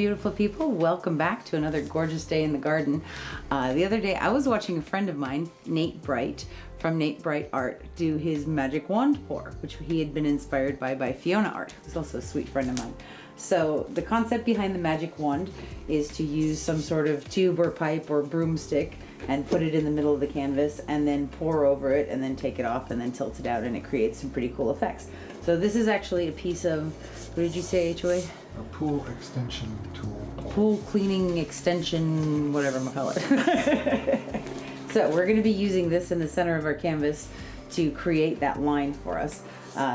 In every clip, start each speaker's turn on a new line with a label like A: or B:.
A: beautiful people. Welcome back to another gorgeous day in the garden. The other day I was watching a friend of mine, Nate Bright, from Nate Bright Art, do his magic wand pour, which he had been inspired by Fiona Art, who's also a sweet friend of mine. So the concept behind the magic wand is to use some sort of tube or pipe or broomstick and put it in the middle of the canvas and then pour over it and then take it off and then tilt it out, and it creates some pretty cool effects. So this is actually a piece of, what did you say, HOA?
B: A pool extension tool.
A: Pool cleaning extension, whatever I'm gonna call it. So we're gonna be using this in the center of our canvas to create that line for us.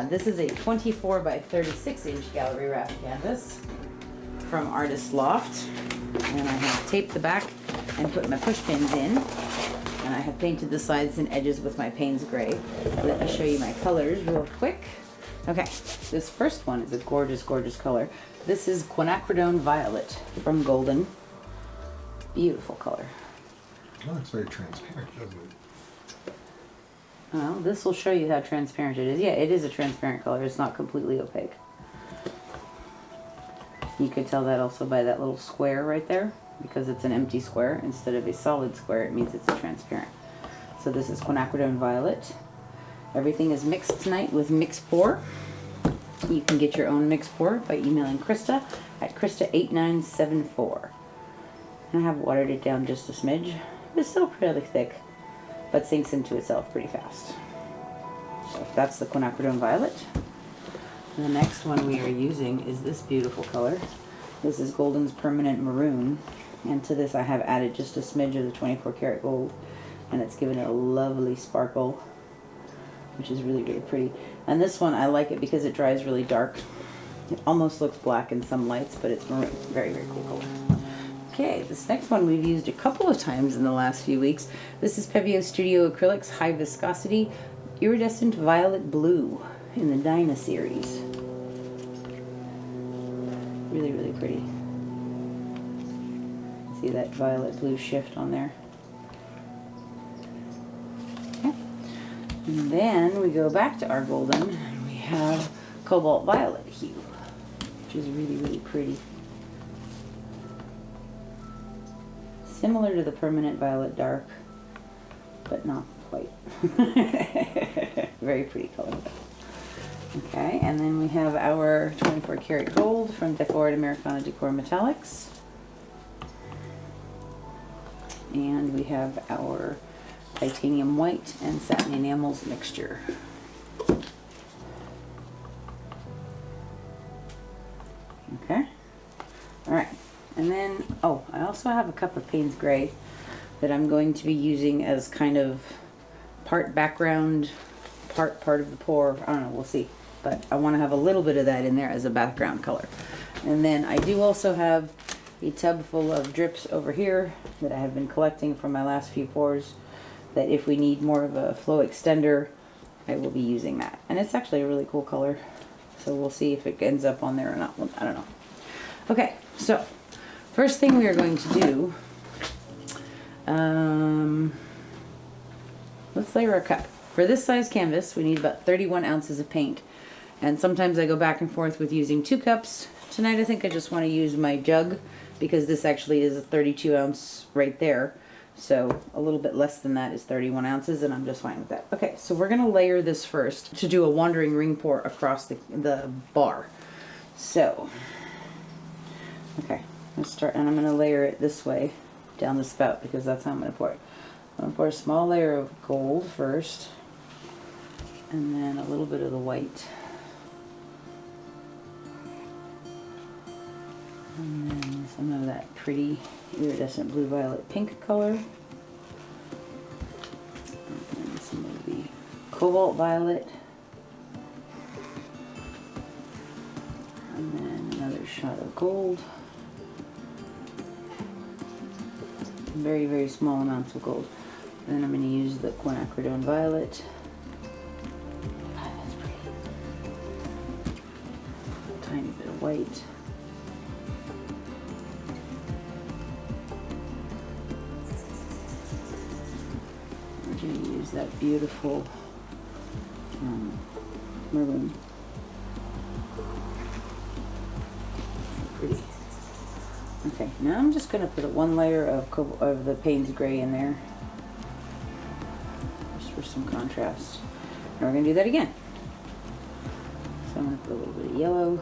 A: This is a 24 by 36 inch gallery wrap canvas from Artist Loft. And I have taped the back and put my push pins in. And I have painted the sides and edges with my Paynes Grey. Let me show you my colors real quick. Okay, this first one is a gorgeous, gorgeous color. This is Quinacridone Violet from Golden. Beautiful color.
B: It looks very transparent, doesn't it?
A: Well, this will show you how transparent it is. Yeah, it is a transparent color. It's not completely opaque. You could tell that also by that little square right there, because it's an empty square instead of a solid square. It means it's a transparent. So this is Quinacridone Violet. Everything is mixed tonight with Mix Pour. You can get your own Mix Pour by emailing Krista at Krista8974. And I have watered it down just a smidge. It's still fairly thick, but sinks into itself pretty fast. So that's the Quinacridone Violet. And the next one we are using is this beautiful color. This is Golden's Permanent Maroon. And to this I have added just a smidge of the 24 karat gold, and it's given it a lovely sparkle, which is really, really pretty. And this one, I like it because it dries really dark. It almost looks black in some lights, but it's maroon. Very, very cool color. Okay, this next one we've used a couple of times in the last few weeks. This is Pebeo Studio Acrylics High Viscosity Iridescent Violet Blue in the Dyna series. Really, really pretty. See that violet blue shift on there? And then we go back to our golden and we have Cobalt Violet hue, which is really, really pretty. Similar to the Permanent Violet Dark, but not quite. Very pretty color. Okay, and then we have our 24 karat gold from DecoArt Americana Decor Metallics. And we have our titanium white and satin enamels mixture. Okay. All right. And then, oh, I also have a cup of Paynes Grey that I'm going to be using as kind of part background, part of the pour. I don't know, we'll see. But I want to have a little bit of that in there as a background color. And then I do also have a tub full of drips over here that I have been collecting from my last few pours, that if we need more of a flow extender, I will be using that. And it's actually a really cool color. So we'll see if it ends up on there or not. I don't know. Okay, so first thing we are going to do, let's layer our cup. For this size canvas, we need about 31 ounces of paint. And sometimes I go back and forth with using 2 cups. Tonight I think I just want to use my jug, because this actually is a 32 ounce right there. So a little bit less than that is 31 ounces, and I'm just fine with that. Okay, so we're gonna layer this first to do a wandering ring pour across the bar. So, okay, let's start, and I'm gonna layer it this way down the spout, because that's how I'm gonna pour it. I'm gonna pour a small layer of gold first, and then a little bit of the white. And then some of that pretty iridescent blue, violet, pink color. And some of the Cobalt Violet. And then another shot of gold. Very, very small amounts of gold. And then I'm going to use the Quinacridone Violet. God, that's pretty. A tiny bit of white. Going to use that beautiful maroon. Pretty. Okay, now I'm just going to put one layer of the Paynes Grey in there, just for some contrast. And we're going to do that again. So I'm going to put a little bit of yellow,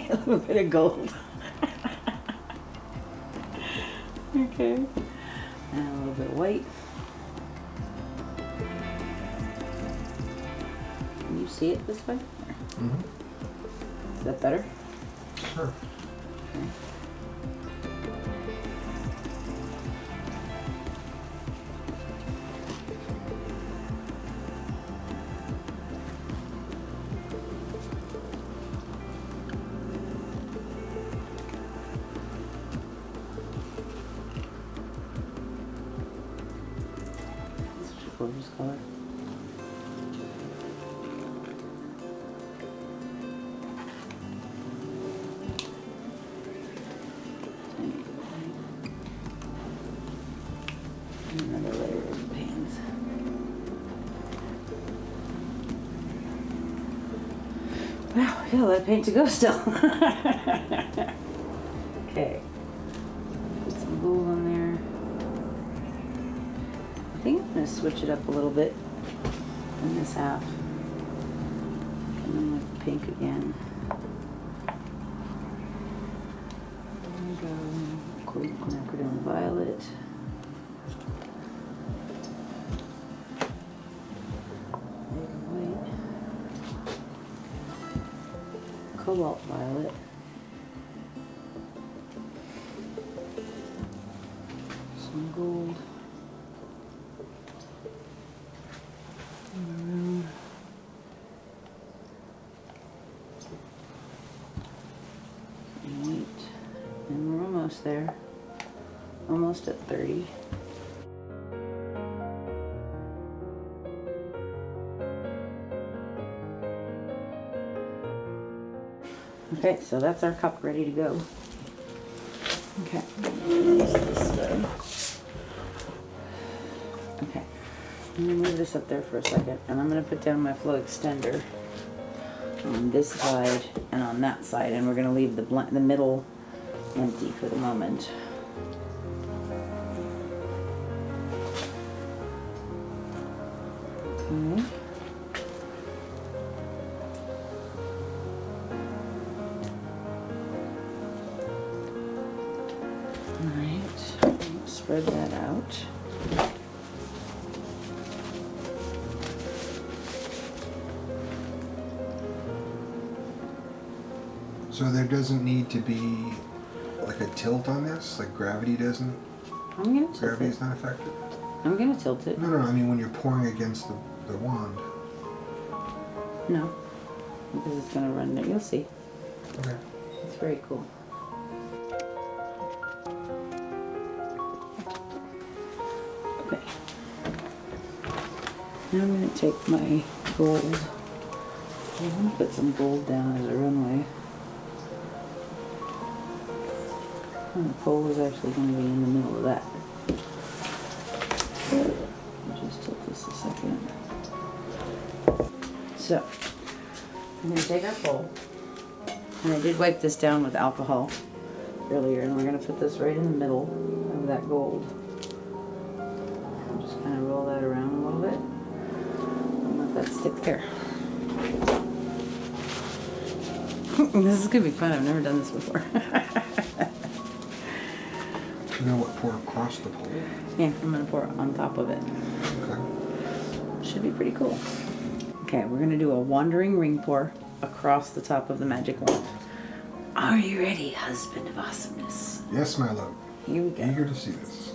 A: a little bit of gold. Okay, and a little bit of white. Can you see it this way? Is that better?
B: Sure.
A: Okay. This is a gorgeous color. Another layer of Paynes. Wow, we got a lot of paint to go still. Okay. Put some gold on there. I think I'm going to switch it up a little bit in this half. And then with the pink again. There we go. Quinacridone Violet. Cobalt Violet. Some gold. Maroon. And white. And we're almost there. Almost at 30. Okay, so that's our cup ready to go. Okay, use this way. Okay, I'm gonna move this up there for a second, and I'm gonna put down my flow extender on this side and on that side, and we're gonna leave the middle empty for the moment. Okay. Alright, spread that out.
B: So there doesn't need to be like a tilt on this? Like gravity doesn't?
A: I'm gonna tilt
B: Gravity's
A: it.
B: not affected?
A: I'm gonna tilt it.
B: No, I mean when you're pouring against the wand.
A: No, because it's gonna run there. You'll see.
B: Okay.
A: It's very cool. Okay. Now I'm going to take my gold. I'm going to put some gold down as a runway. And the pole is actually going to be in the middle of that. I'll just tilt this a second. So, I'm going to take our pole. And I did wipe this down with alcohol earlier, and we're going to put this right in the middle of that gold. And just kind of roll that around a little bit and let that stick there. This is going to be fun. I've never done this before.
B: You know what? Pour across the pole?
A: Yeah, I'm going to pour it on top of it.
B: Okay.
A: Should be pretty cool. Okay, we're going to do a wandering ring pour across the top of the magic wand. Are you ready, husband of awesomeness?
B: Yes, my love.
A: Here we go.
B: Eager to see this.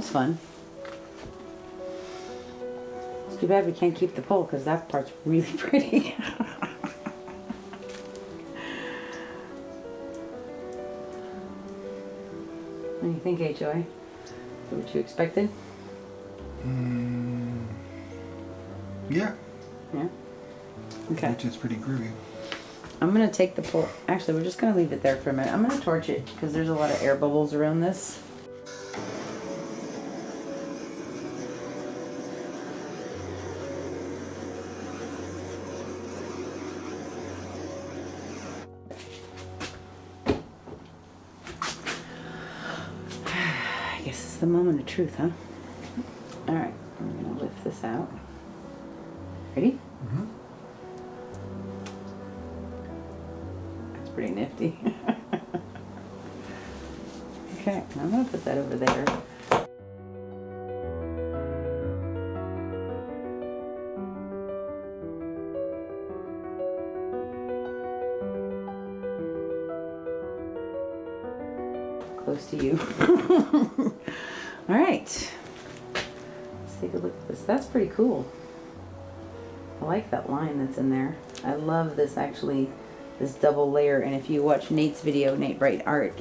A: was fun. It's too bad we can't keep the pole because that part's really pretty. What do you think, HOA? Is that what you expected?
B: Yeah.
A: Yeah? Okay.
B: Which is pretty groovy.
A: I'm going to take the pole. Actually, we're just going to leave it there for a minute. I'm going to torch it because there's a lot of air bubbles around this. I guess it's the moment of truth, huh? All right, I'm going to lift this out. Ready?
B: Mm-hmm.
A: That's pretty nifty. Okay, I'm going to put that over there. Close to you. All right, let's take a look at this. That's pretty cool. I like that line that's in there. I love this, actually, this double layer. And if you watch Nate's video, Nate Bright Art,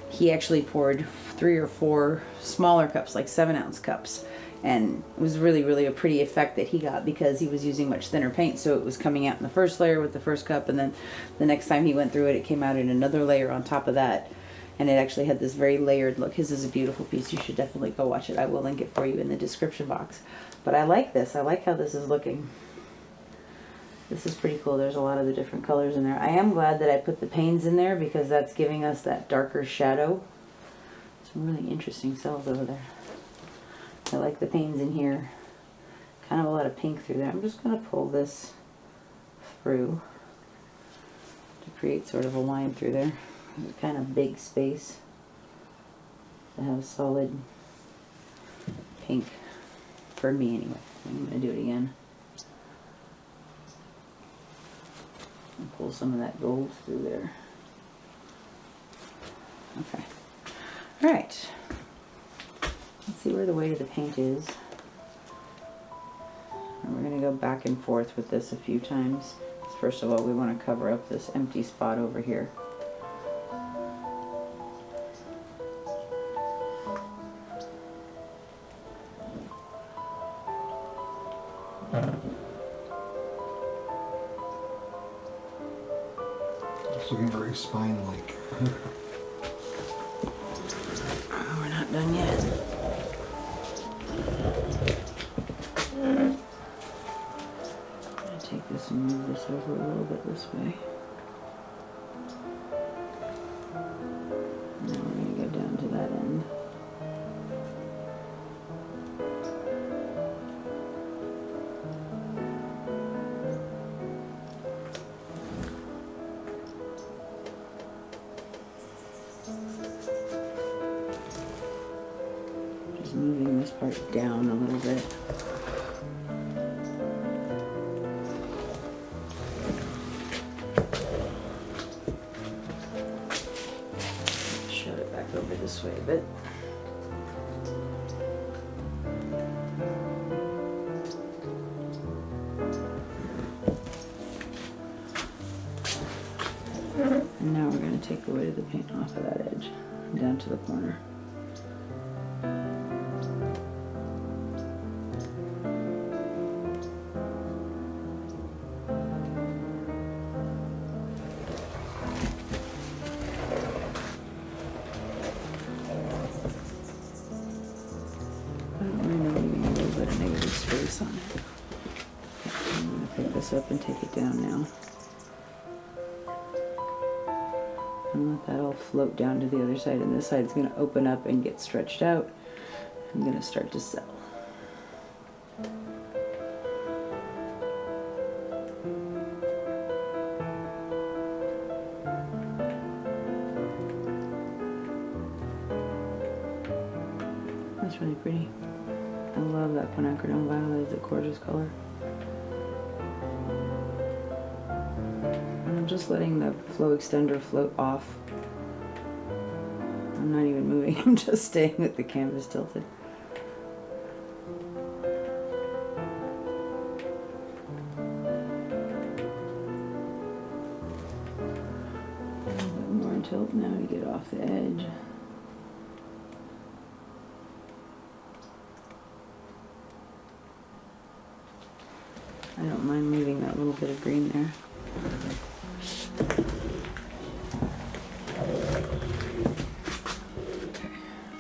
A: he actually poured 3 or 4 smaller cups, like 7-ounce cups. And it was really, really a pretty effect that he got because he was using much thinner paint. So it was coming out in the first layer with the first cup, and then the next time he went through it, it came out in another layer on top of that. And it actually had this very layered look. His is a beautiful piece. You should definitely go watch it. I will link it for you in the description box. But I like this. I like how this is looking. This is pretty cool. There's a lot of the different colors in there. I am glad that I put the Paynes in there because that's giving us that darker shadow. Some really interesting cells over there. I like the Paynes in here. Kind of a lot of pink through there. I'm just going to pull this through to create sort of a line through there. Kind of big space to have solid pink for me anyway. I'm going to do it again. And pull some of that gold through there. Okay. All right. Let's see where the weight of the paint is. And we're going to go back and forth with this a few times. First of all, we want to cover up this empty spot over here.
B: It's looking very spine-like.
A: Oh, we're not done yet. I'm going to take this and move this over a little bit this way. And then we're going to go down to that end. Moving this part down a little bit. Shove it back over this way a bit. And now we're going to take the weight of the paint off of that edge down to the corner. On it. I'm going to pick this up and take it down now. And let that all float down to the other side. And this side's going to open up and get stretched out. I'm going to start to sell. That's really pretty. I love that Quinacridone Violet. It's a gorgeous color. And I'm just letting the flow extender float off. I'm not even moving. I'm just staying with the canvas tilted. tilt now to get off the edge. I don't mind leaving that little bit of green there. Okay.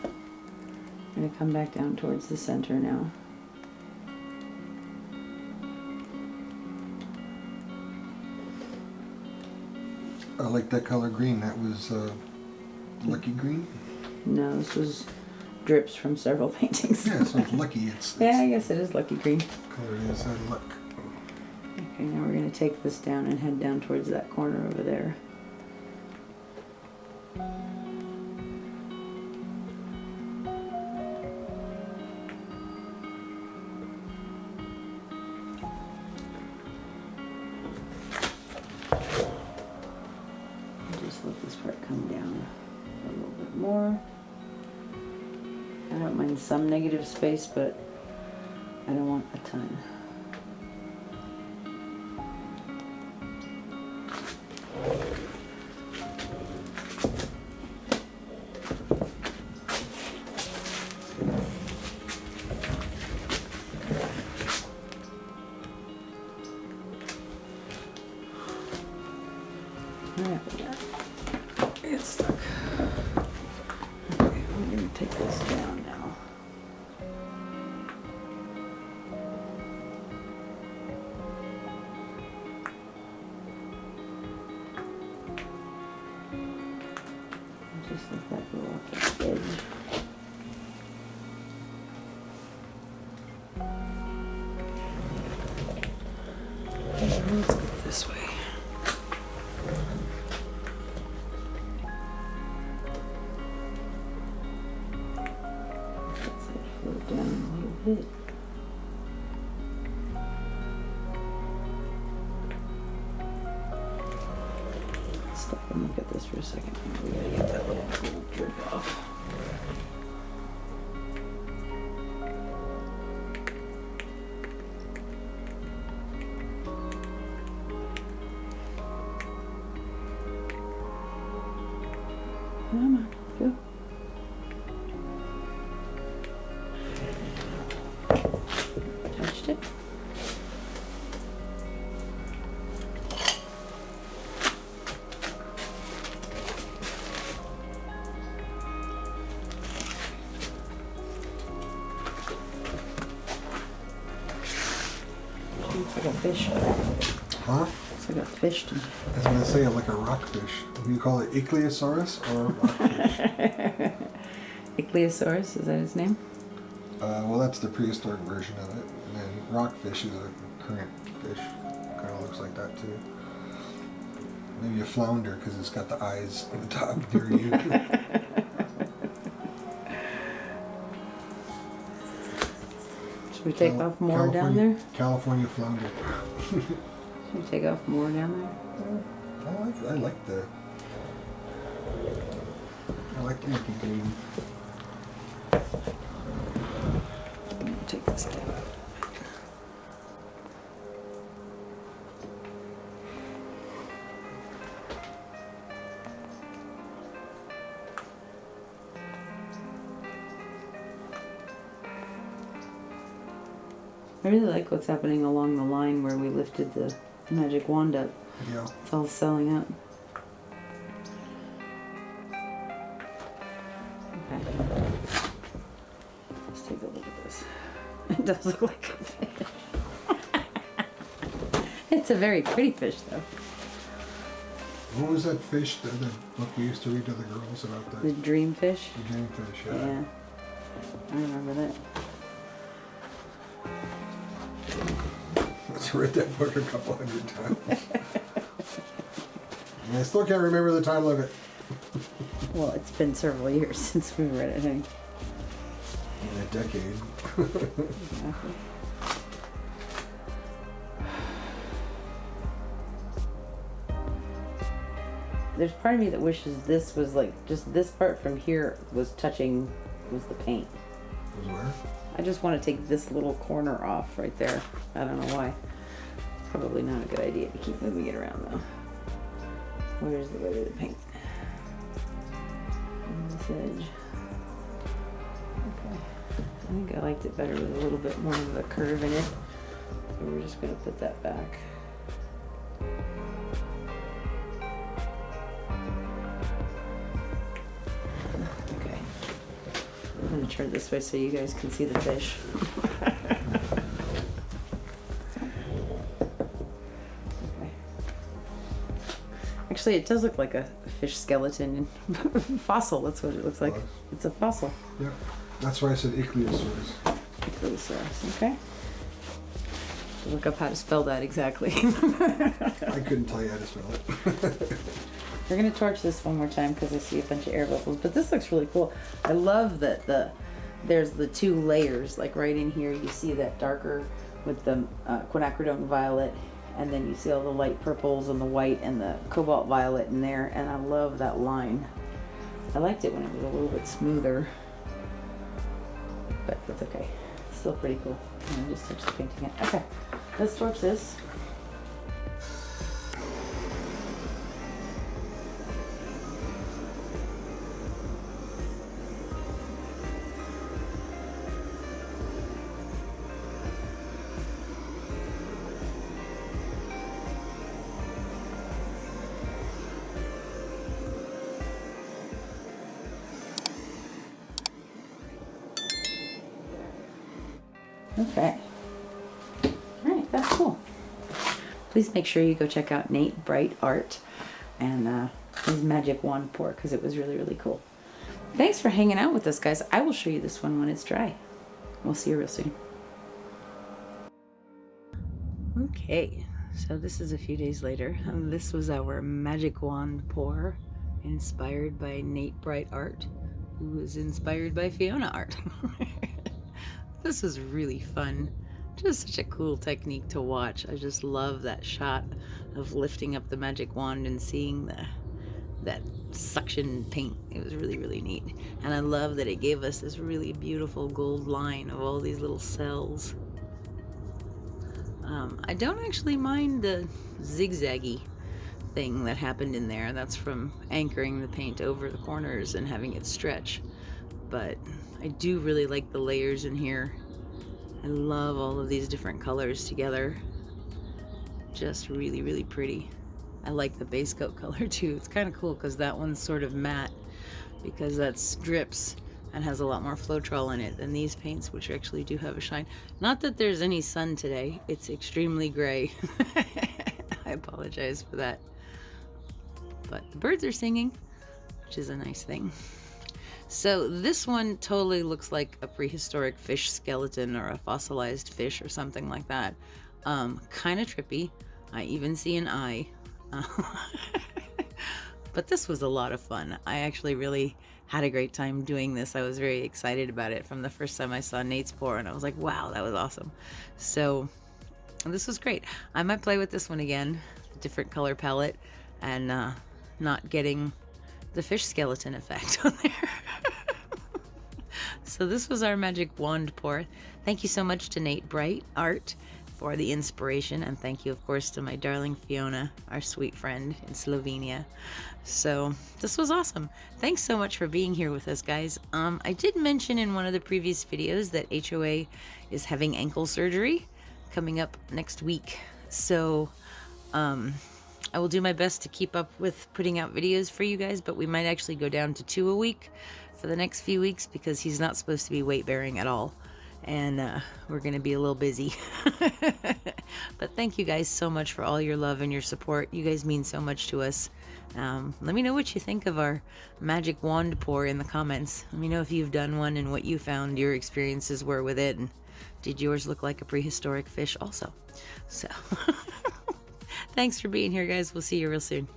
A: I'm going to come back down towards the center now.
B: I like that color green. That was Lucky Green?
A: No, this was drips from several paintings.
B: Yeah, so it's Lucky. It's
A: yeah, I guess it is Lucky Green.
B: Color is luck.
A: Okay, now we're going to take this down and head down towards that corner over there. Just let this part come down a little bit more. I don't mind some negative space, but I don't want a ton. It's stuck. Okay, I'm going to take this down now. Just let that go off the edge. Let's go this way. Let's let it float down a little bit. Stop and look at this for a second. We gotta get that little gold drip off. Come on, go. Touched it. It's like a fish.
B: Huh?
A: It's like a fish to me.
B: I was going to say like a rockfish. Do you call it Ichthyosaurus or rockfish?
A: Ichthyosaurus, is that his name?
B: Well, that's the prehistoric version of it. And then rockfish is a current fish. Kind of looks like that too. Maybe a flounder because it's got the eyes on the top near you.
A: Should we take off more down there?
B: California flounder.
A: Should we take off more down there?
B: I like the Lucky Green.
A: I'm gonna take this down. I really like what's happening along the line where we lifted the magic wand up.
B: Yeah.
A: It's all selling up. Okay. Let's take a look at this. It does look like a fish. It's a very pretty fish though.
B: What was that fish, the book we used to read to the girls about
A: The dream fish?
B: the dreamfish?
A: Yeah. I remember that.
B: I've read that book a couple hundred times. And I still can't remember the title of it.
A: Well, it's been several years since we read it, I think.
B: In a decade.
A: Exactly. There's part of me that wishes this was like, just this part from here was touching, was the paint.
B: Was where?
A: I just want to take this little corner off right there. I don't know why. It's probably not a good idea to keep moving it around though. Where's the paint? this edge. Okay. I think I liked it better with a little bit more of a curve in it. So we're just going to put that back. Okay. I'm going to turn this way so you guys can see the fish. Actually, it does look like a fish skeleton. Fossil, that's what it looks like. It's a fossil.
B: Yeah, that's why I said Ichthyosaurus.
A: Ichthyosaurus, okay. Look up how to spell that exactly.
B: I couldn't tell you how to spell it.
A: We're going to torch this one more time because I see a bunch of air bubbles, but this looks really cool. I love that there's the two layers, like right in here you see that darker with the Quinacridone Violet, and then you see all the light purples and the white and the Cobalt Violet in there, and I love that line. I liked it when it was a little bit smoother, but that's okay. It's still pretty cool. And just touch the painting. Okay, let's torch this. Okay. Alright, that's cool. Please make sure you go check out Nate Bright Art and his magic wand pour because it was really, really cool. Thanks for hanging out with us, guys. I will show you this one when it's dry. We'll see you real soon. Okay, so this is a few days later. This was our magic wand pour inspired by Nate Bright Art, who was inspired by Fiona Art. This was really fun. Just such a cool technique to watch. I just love that shot of lifting up the magic wand and seeing that suction paint. It was really, really neat. And I love that it gave us this really beautiful gold line of all these little cells. I don't actually mind the zigzaggy thing that happened in there. That's from anchoring the paint over the corners and having it stretch. But I do really like the layers in here. I love all of these different colors together. Just really, really pretty. I like the base coat color too. It's kind of cool because that one's sort of matte because that's drips and has a lot more Floetrol in it than these paints, which actually do have a shine. Not that there's any sun today. It's extremely gray. I apologize for that. But the birds are singing, which is a nice thing. So this one totally looks like a prehistoric fish skeleton or a fossilized fish or something like that. Kind of trippy. I even see an eye. But this was a lot of fun. I actually really had a great time doing this. I was very excited about it from the first time I saw Nate's pour, and I was like, wow, that was awesome. So this was great. I might play with this one again, a different color palette, and not getting the fish skeleton effect on there. So this was our magic wand pour. Thank you so much to Nate Bright Art for the inspiration, and thank you of course to my darling Fiona, our sweet friend in Slovenia. So this was awesome. Thanks so much for being here with us, guys. I did mention in one of the previous videos that HOA is having ankle surgery coming up next week. So I will do my best to keep up with putting out videos for you guys, but we might actually go down to 2 a week for the next few weeks because he's not supposed to be weight bearing at all. And we're going to be a little busy. But thank you guys so much for all your love and your support. You guys mean so much to us. Let me know what you think of our magic wand pour in the comments. Let me know if you've done one and what you found your experiences were with it. And did yours look like a prehistoric fish also? So thanks for being here, guys. We'll see you real soon.